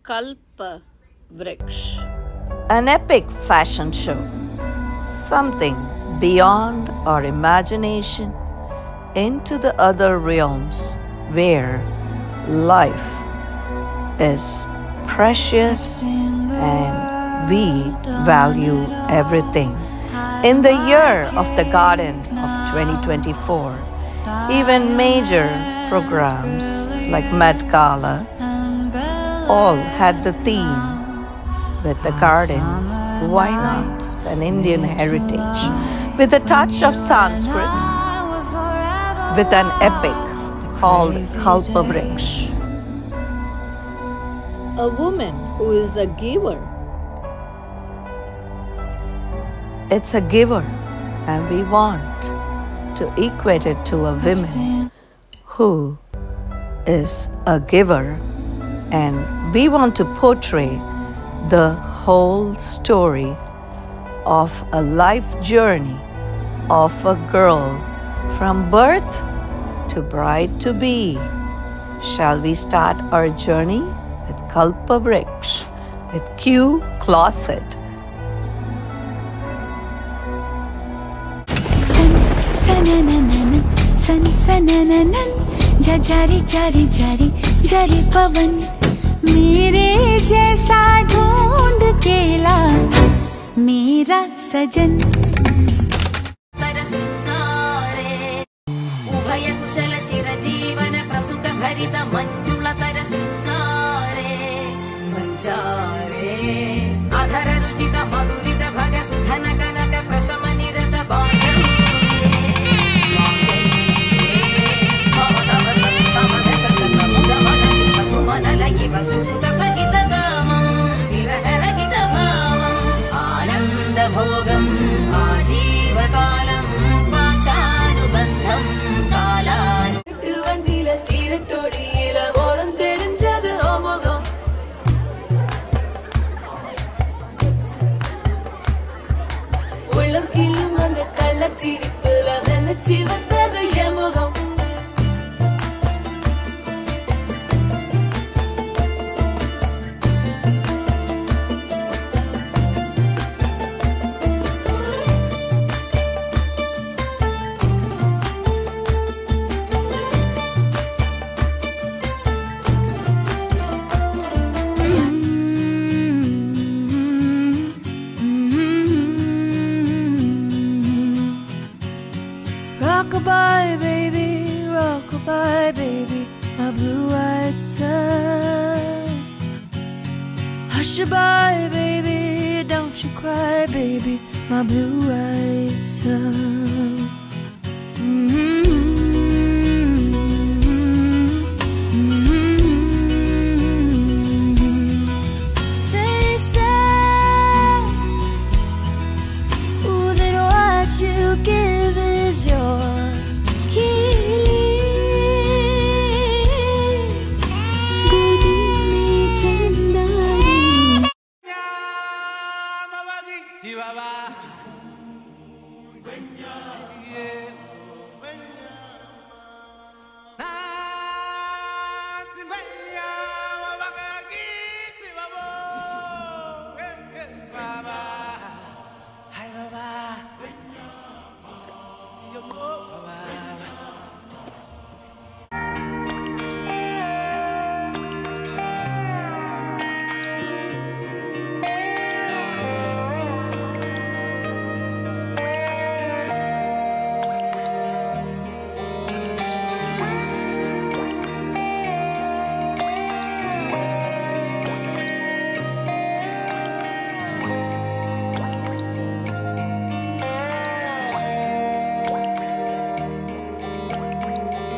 Kalpa Vriksh. An epic fashion show, something beyond our imagination into the other realms where life is precious and we value everything. In the year of the garden of 2024, even major programs like Met Gala all had the theme with the garden. Why not an Indian heritage with a touch of Sanskrit, with an epic called Kalpa Vriksh? A woman who is a giver. It's a giver, and we want to equate it to a woman who is a giver, and we want to portray the whole story of a life journey of a girl from birth to bride to be. Shall we start our journey with Kalpa Vriksh with Q Closet? San sananan jari jari jari jari pavan मेरे जैसा ढूंढ के ला मेरा सजन तरसुत्तारे उभय कुशल चिरजीवन प्रसुख भरित मंजुळ तरसुत्तारे संचारे अधर रुचित मधुरित भग सुधन कनक प्रशम निरत सुसुत सहित विरहरहित आनंद भोगम आजीवकालम पाशानुबंधम कालानु वंडिल सीरटोडियिल Oram तेरिंजदु ओमुगम உள்ளம் கிள்ளும் அந்த கள்ளச்சிரிப்புல நினைச்சி வந்தது எமுகம் Rockabye baby, my blue-eyed son. Hush-a-bye baby, don't you cry baby, my blue-eyed son. They say, ooh, that what you give is yours.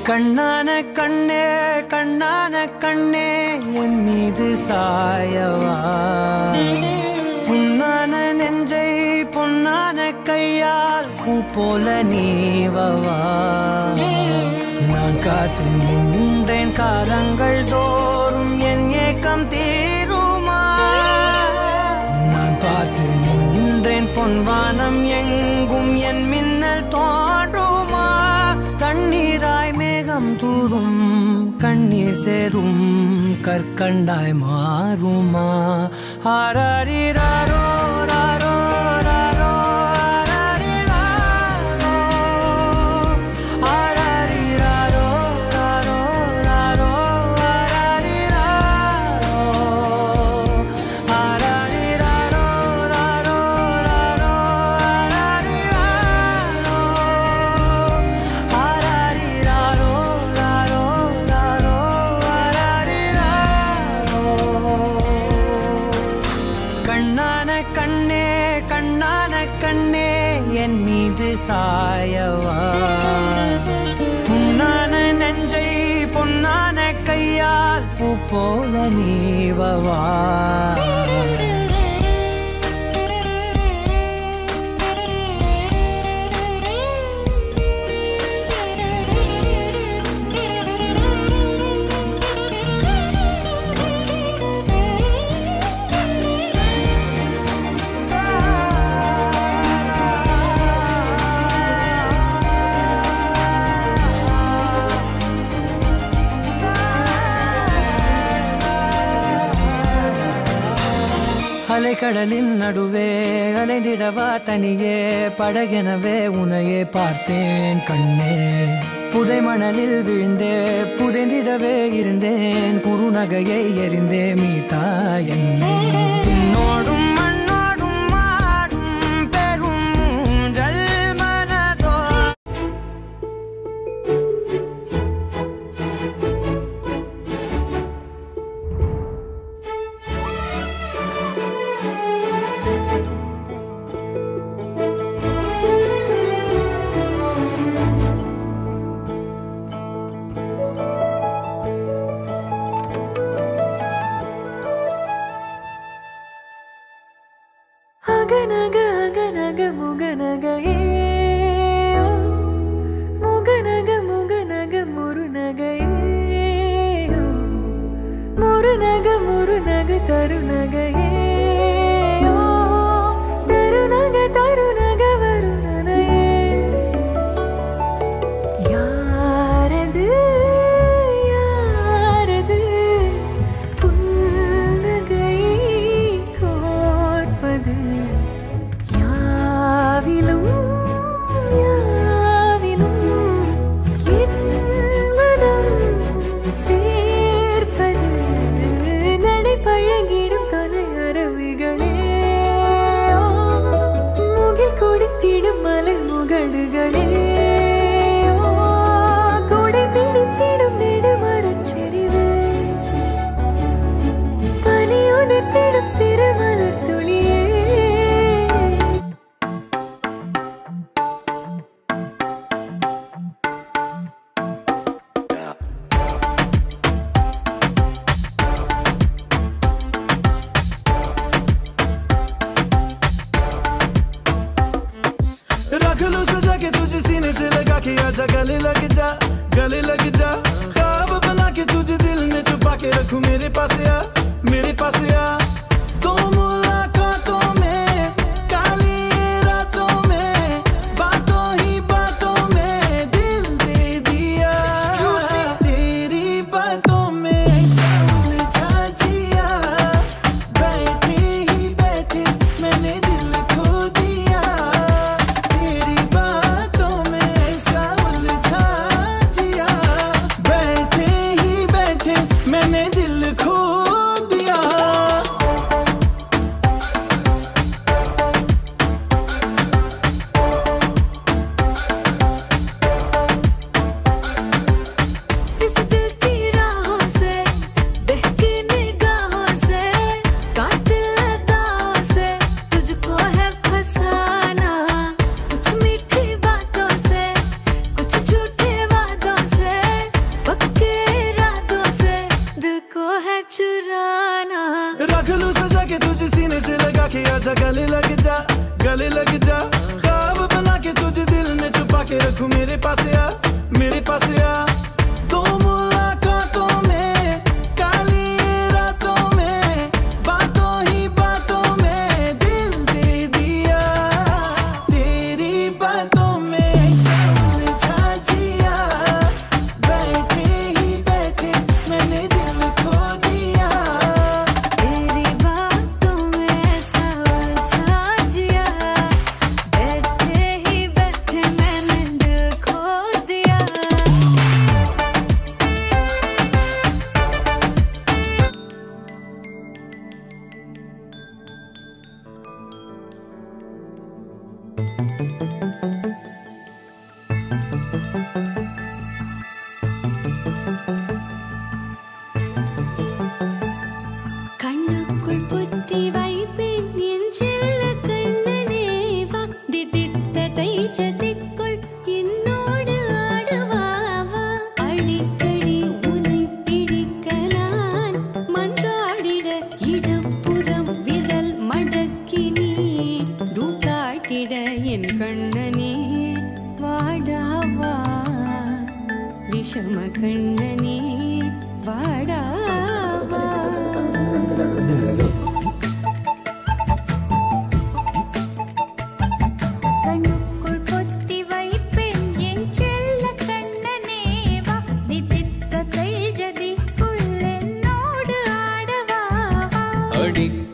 கண்ணான கண்ணே கண்ணான கண்ணே என் மீது சாயவா புண்ணான நெஞ்சை பொன்னான கையால் பூ போல நீவவா நான் காத்து நின்றேன் காலங்கள் தோறும் என் ஏக்கம் தீருமா நான் பார்த்து நின்றேன் பொன்வானம் எங்கும் என் மின்னல் தோன்றுமா தண்ணீராய் மேகம் தூரும் கண்ணீர் சேரும் கற்கண்டாய் மாறுமா ஆராரிராரோ ராரோ ராரோ ஆராரிராரோ ராரோ ராரோ ஆராரிராரோ ராரோ ராரோ ஆராரிராரோ ராரோ ராரோ கண்ணான கண்ணே கண்ணான கண்ணே என் மீது சாயவா புண்ணான நெஞ்சை பொன்னான கையால் பூ போல நீவவா அலைக்கடலின் நடுவே அலைந்திடவா தனியே படகெனவே உனையே பார்த்தேன் கண்ணே புதை மணலில் விழுந்தே புதைந்திடவே இருந்தேன் குறுநகையை எறிந்தே மீட்டா என்னை உன்னோடும் மண்ணோடும் மாடும் பெரும் ஊஞ்சல் மனதோ அகநக அகநக முகநக முகநக முகநக முருநக முருநக முருநக தருநக தருநக தருநக வருணனே யாரது யாரது புன்னகை கோர்ப்பது யாவிலும் யாவிலும் என் மனம் சேர்ப்பது நடை பழகிடும் தொலை அரவிகளே முகில் கொடுத்திடும் மலை முகடுகளே கொடை பிடித்திடும் நெடுமரச் செறிவே பனி உதிர்த்திடும் சிறு மலர் துளியே रख लो सजा के तुझे सीने से लगा के आजा गले लग जा ख्वाब बना के तुझे दिल में छुपा के रखूं मेरे पास आ तो मुलाकातों में काली रातों में बातों ही बातों में दिल दे दिया तेरी बातों में समझा जिया बैठे ही बैठे मैंने दिल खो दिया तेरी बातों में समझा जिया बैठे ही बैठे मैंने दिल खो दिया इस दिल की राहों से बहकी निगाहों से कातिल अदाओं से तुझको है फसाना कुछ मीठी बातों से कुछ झूठे वादों से पक्के इरादों से दिल को है चुराना रख लूं सजा के तुझे सीने से लगा के आजा गले लग जा ख्वाब बना के तुझे दिल में छुपा के रखूं मेरे पास आ तो मुलाकातों में काली रातों में बातों ही बातों में दिल दे दिया तेरी बातों में समझा जिया बैठे ही बैठे मैंने दिल खो दिया கண்ணுக்குள் புத்தி வைப்பேன் என் செல்ல கண்ணனே வா திதித்ததை சதிக்குள் என்னோடு ஆடுவாவா அடிக்கடி உன்னை பிடிக்க நான் மன்றாடிட இடப்புறம் விரல் மடக்கி நீ தூக்காட்டிட என் கண்ணனே வாடாவா விஷம கண்ணனே வாடாவா கண்ணுக்குள் பொத்தி வைப்பேன் என் செல்ல கண்ணனே வா திதித்த தைஜதிக்குள் என்னோடு ஆடவா அடிக்க